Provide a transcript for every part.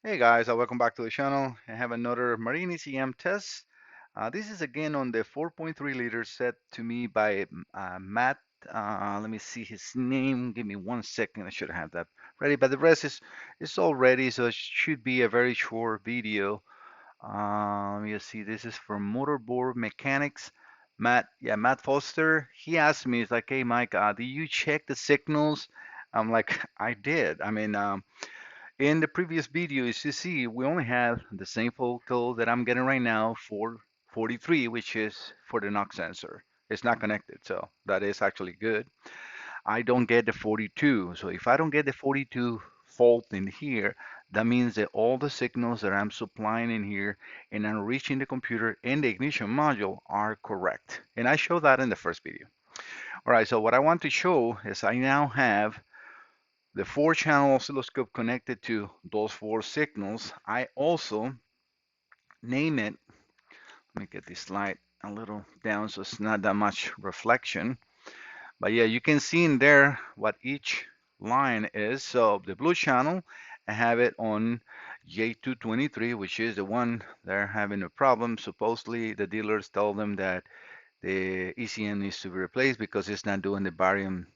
Hey guys, welcome back to the channel. I have another Marine ECM test. This is again on the 4.3 liter set to me by Matt. Let me see his name. Give me 1 second. I should have that ready, but the rest is all ready, so it should be a very short video. Let me just see. This is from Motorboat Mechanics. Matt, yeah, Matt Foster. He asked me, he's like, "Hey Mike, do you check the signals?" I'm like, "I did. I mean, in the previous video, as you see, we only have the same photo that I'm getting right now for 43, which is for the knock sensor. It's not connected, so that is actually good. I don't get the 42. So if I don't get the 42 fault in here, that means that all the signals that I'm supplying in here and I'm reaching the computer and the ignition module are correct. And I showed that in the first video. All right, so what I want to show is I now have the 4-channel oscilloscope connected to those 4 signals. I also name it, let me get this light a little down so it's not that much reflection. But yeah, you can see in there what each line is. So the blue channel, I have it on J223, which is the one they're having a problem. Supposedly the dealers tell them that the ECM needs to be replaced because it's not doing the barium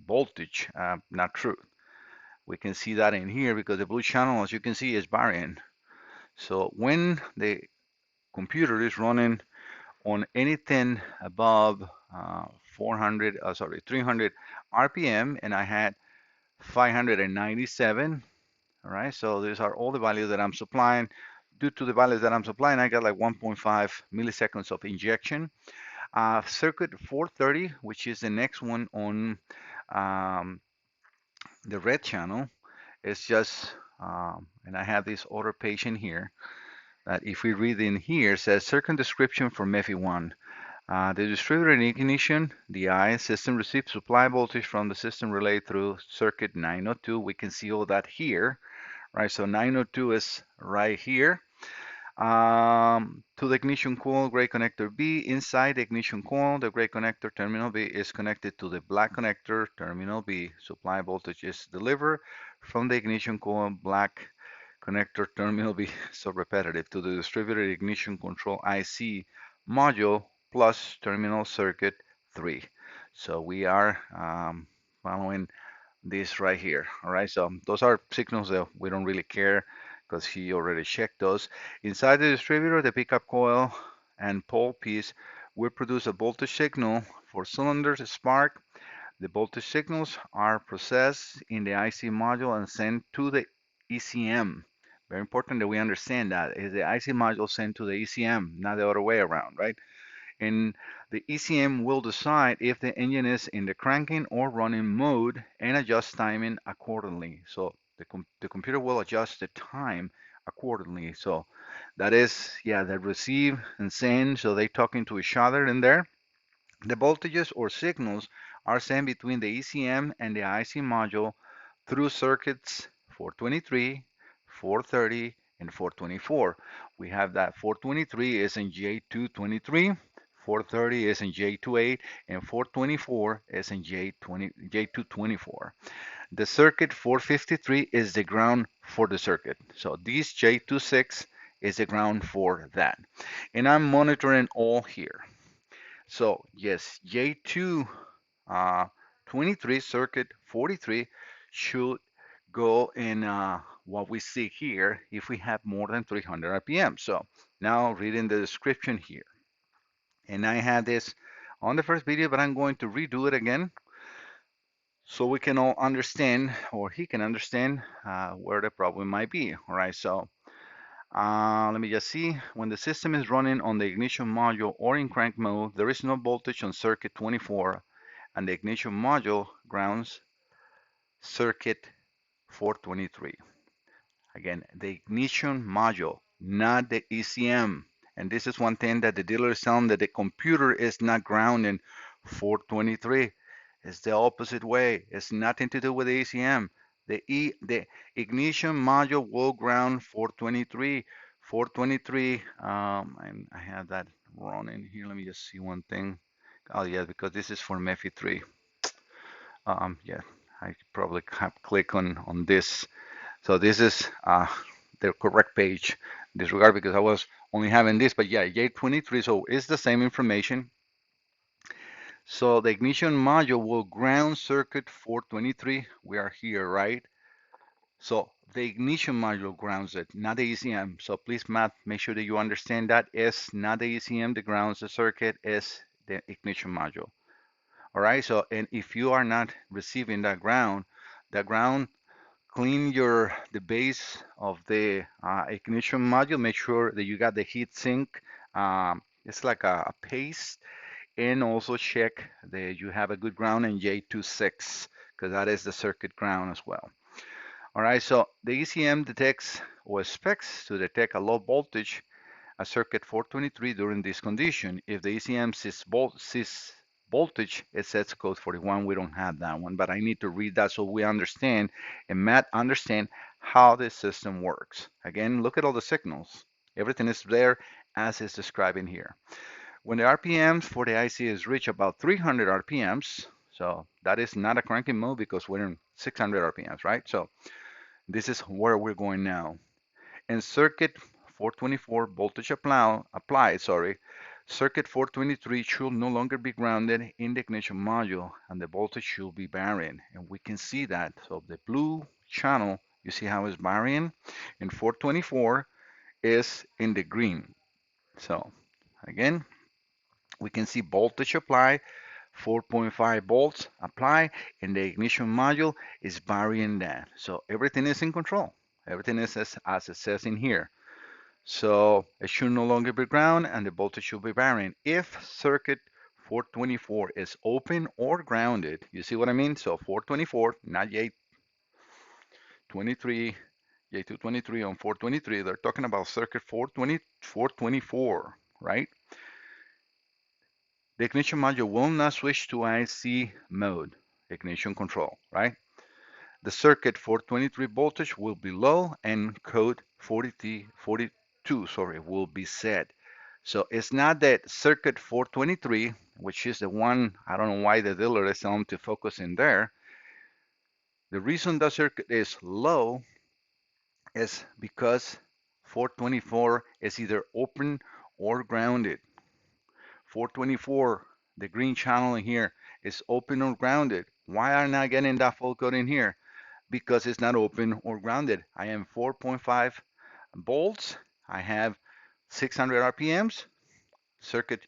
voltage. Not true. We can see that in here because the blue channel, as you can see, is barium. So when the computer is running on anything above 300 RPM, and I had 597. All right, so these are all the values that I'm supplying. Due to the values that I'm supplying, I got like 1.5 milliseconds of injection. Circuit 430, which is the next one on um, the red channel, is just, and I have this other patient here, that if we read in here, it says circuit description for MEFI 1. The distributor in ignition, DI, system receives supply voltage from the system relay through circuit 902. We can see all that here, right? So 902 is right here. To the ignition coil, gray connector B. Inside the ignition coil, the gray connector terminal B is connected to the black connector terminal B. Supply voltage is delivered from the ignition coil, black connector terminal B, so repetitive, to the distributed ignition control IC module plus terminal circuit 3. So we are following this right here. All right, so those are signals that we don't really care because he already checked those. Inside the distributor, the pickup coil and pole piece will produce a voltage signal for cylinders spark. The voltage signals are processed in the IC module and sent to the ECM. Very important that we understand that is the IC module sent to the ECM, not the other way around, right? And the ECM will decide if the engine is in the cranking or running mode and adjust timing accordingly. So the computer will adjust the time accordingly. So that is, yeah, the receive and send. So they talking to each other in there. The voltages or signals are sent between the ECM and the IC module through circuits 423, 430, and 424. We have that 423 is in J223, 430 is in J28, and 424 is in J224. The circuit 453 is the ground for the circuit. So this J26 is the ground for that. And I'm monitoring all here. So yes, J2 23 circuit 43 should go in what we see here if we have more than 300 RPM. So now reading the description here. And I had this on the first video, but I'm going to redo it again so we can all understand, or he can understand where the problem might be. All right, so let me just see. When the system is running on the ignition module or in crank mode, there is no voltage on circuit 24 and the ignition module grounds circuit 423. Again, the ignition module, not the ECM. And this is one thing that the dealer is telling that the computer is not grounding 423. It's the opposite way. It's nothing to do with the ECM. The ignition module will ground 423. 423, and I have that wrong in here. Let me just see one thing. Oh yeah, because this is for MEFI 3. Yeah, I probably have click on this So this is the correct page. Disregard because I was only having this, but yeah, J23. So it's the same information. So the ignition module will ground circuit 423. We are here, right? So the ignition module grounds it, not the ECM. So please, Matt, make sure that you understand that is not the ECM that grounds the circuit, is the ignition module. All right. So, and if you are not receiving that ground, clean the base of the ignition module. Make sure that you got the heat sink. It's like a paste, and also check that you have a good ground in J26 because that is the circuit ground as well. All right, so the ECM detects or expects to detect a low voltage at circuit 423 during this condition. If the ECM sees voltage, it sets code 41. We don't have that one, but I need to read that so we understand and Matt understand how this system works. Again, look at all the signals. Everything is there as is described in here. When the RPMs for the IC is reach about 300 RPMs, so that is not a cranking mode because we're in 600 RPMs, right? So this is where we're going now. In circuit 424 voltage applied, circuit 423 should no longer be grounded in the ignition module and the voltage should be varying. And we can see that. So the blue channel, you see how it's varying? In 424 is in the green. So again, we can see voltage apply, 4.5 volts apply, and the ignition module is varying that. So everything is in control. Everything is as it says in here. So it should no longer be ground and the voltage should be varying. If circuit 424 is open or grounded, you see what I mean? So 424, not J23, J223 on 423, they're talking about circuit 420, 424, right? The ignition module will not switch to IC mode, ignition control, right? The circuit 423 voltage will be low and code 42, will be set. So it's not that circuit 423, which is the one, I don't know why the dealer is telling to focus in there. The reason the circuit is low is because 424 is either open or grounded. 424, the green channel in here, is open or grounded. Why are not getting that full code in here? Because it's not open or grounded. I am 4.5 volts. I have 600 RPMs. Circuit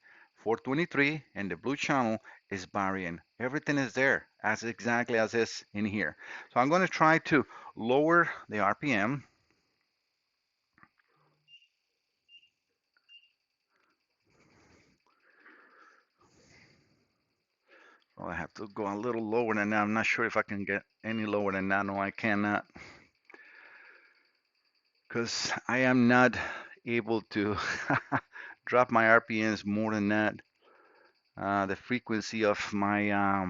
423 and the blue channel is varying. Everything is there as exactly as is in here. So I'm going to try to lower the RPM. Well, I have to go a little lower than that. I'm not sure if I can get any lower than that. No, I cannot, because I am not able to drop my RPMs more than that. The frequency of my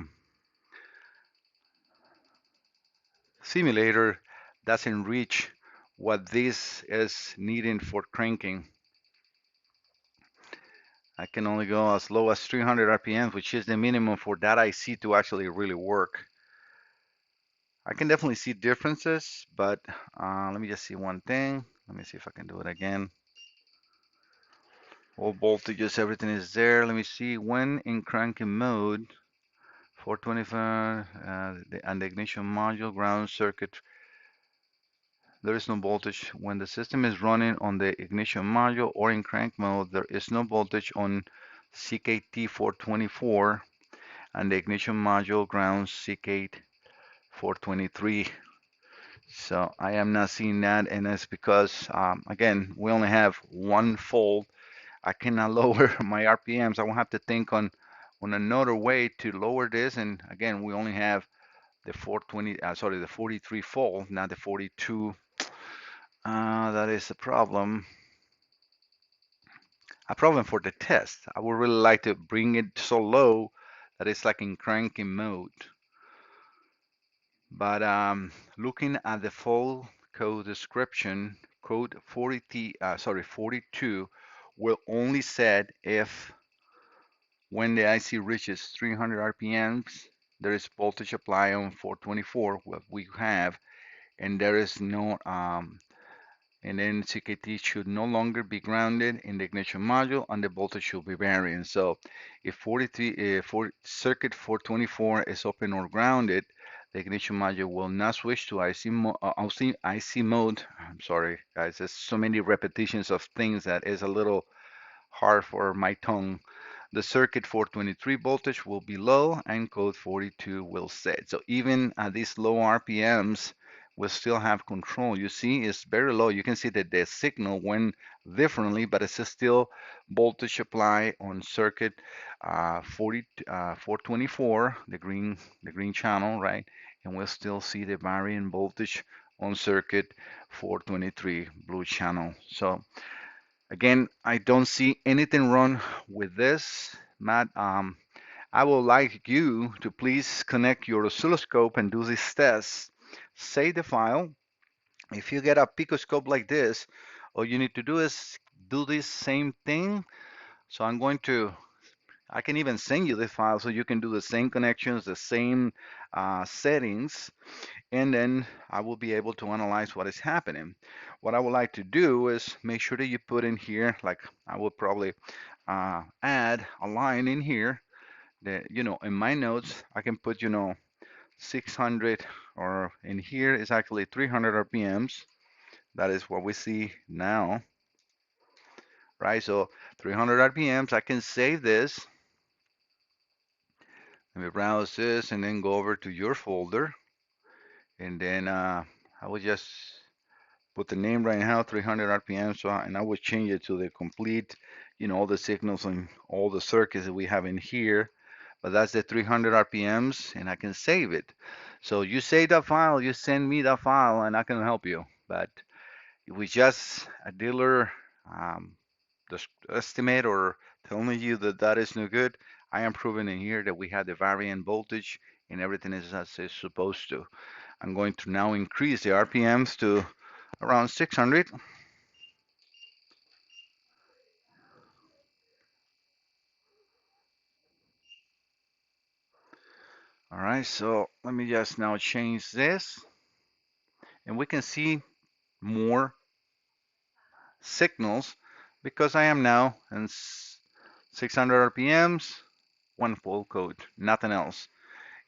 simulator doesn't reach what this is needing for cranking. I can only go as low as 300 RPMs, which is the minimum for that IC to actually really work. I can definitely see differences, but let me just see one thing. Let me see if I can do it again. All voltages, everything is there. Let me see when in cranking mode, 425, and the ignition module ground circuit, there is no voltage. When the system is running on the ignition module or in crank mode, there is no voltage on CKT 424 and the ignition module grounds CKT 423. So I am not seeing that, and it's because, again, we only have one fold. I cannot lower my RPMs. I will have to think on another way to lower this. And again, we only have the 420, the 43 fold, not the 42. That is a problem. A problem for the test. I would really like to bring it so low that it's like in cranking mode. But looking at the full code description, code 42 will only set if when the IC reaches 300 RPMs, there is voltage apply on 424, what we have, and there is no and then CKT should no longer be grounded in the ignition module and the voltage should be varying. So if 43 for circuit 424 is open or grounded, the ignition module will not switch to IC mode. I'm sorry, guys. There's so many repetitions of things that is a little hard for my tongue. The circuit 423 voltage will be low and code 42 will set. So even at these low RPMs, we still have control. You see, it's very low. You can see that the signal went differently, but it's still voltage apply on circuit 424, the green channel, right? And we'll still see the varying voltage on circuit 423, blue channel. So again, I don't see anything wrong with this, Matt. I would like you to please connect your oscilloscope and do this test. Save the file. If you get a picoscope like this, all you need to do is do this same thing. So I can even send you the file so you can do the same connections, the same settings, and then I will be able to analyze what is happening. What I would like to do is make sure that you put in here, like I will probably add a line in here that, in my notes, I can put, 600, or in here is actually 300 RPMs. That is what we see now, right? So 300 RPMs, I can save this. Let me browse this and then go over to your folder. And then I will just put the name right now, 300 RPM. So, and I would change it to the complete, all the signals and all the circuits that we have in here. But that's the 300 RPMs, and I can save it. So you save that file, you send me that file, and I can help you. But if we just a dealer um, just estimate or telling you that that is no good, I am proving in here that we have the variant voltage and everything is as it's supposed to. I'm going to now increase the RPMs to around 600. All right, so let me just now change this and we can see more signals because I am now in 600 RPMs, one full code, nothing else.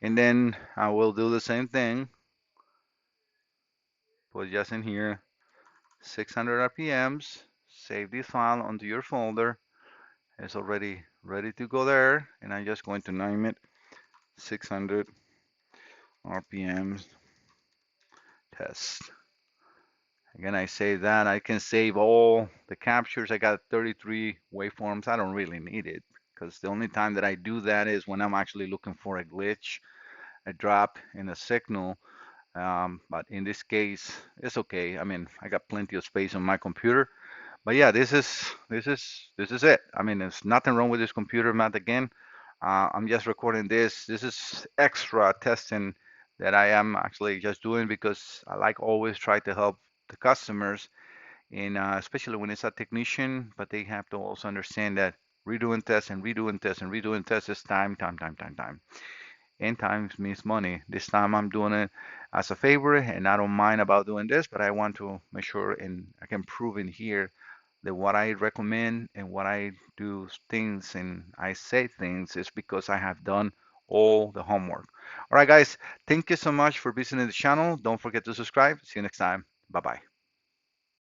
And then I will do the same thing, put just in here 600 RPMs, save this file onto your folder. It's already ready to go there, and I'm just going to name it 600 RPMs test. Again, I save that. I can save all the captures. I got 33 waveforms. I don't really need it because the only time that I do that is when I'm actually looking for a glitch, a drop in a signal. But in this case, it's okay. I mean, I got plenty of space on my computer. But yeah, this is it. I mean, there's nothing wrong with this computer, Matt. Again, I'm just recording this. This is extra testing that I am actually just doing because I like always try to help the customers, and especially when it's a technician. But they have to also understand that redoing tests and redoing tests and redoing tests is time, time, time, time, time. And time means money. This time I'm doing it as a favor, and I don't mind about doing this, but I want to make sure and I can prove in here that what I recommend and what I do things and I say things is because I have done all the homework. All right, guys, thank you so much for visiting the channel. Don't forget to subscribe. See you next time. Bye bye.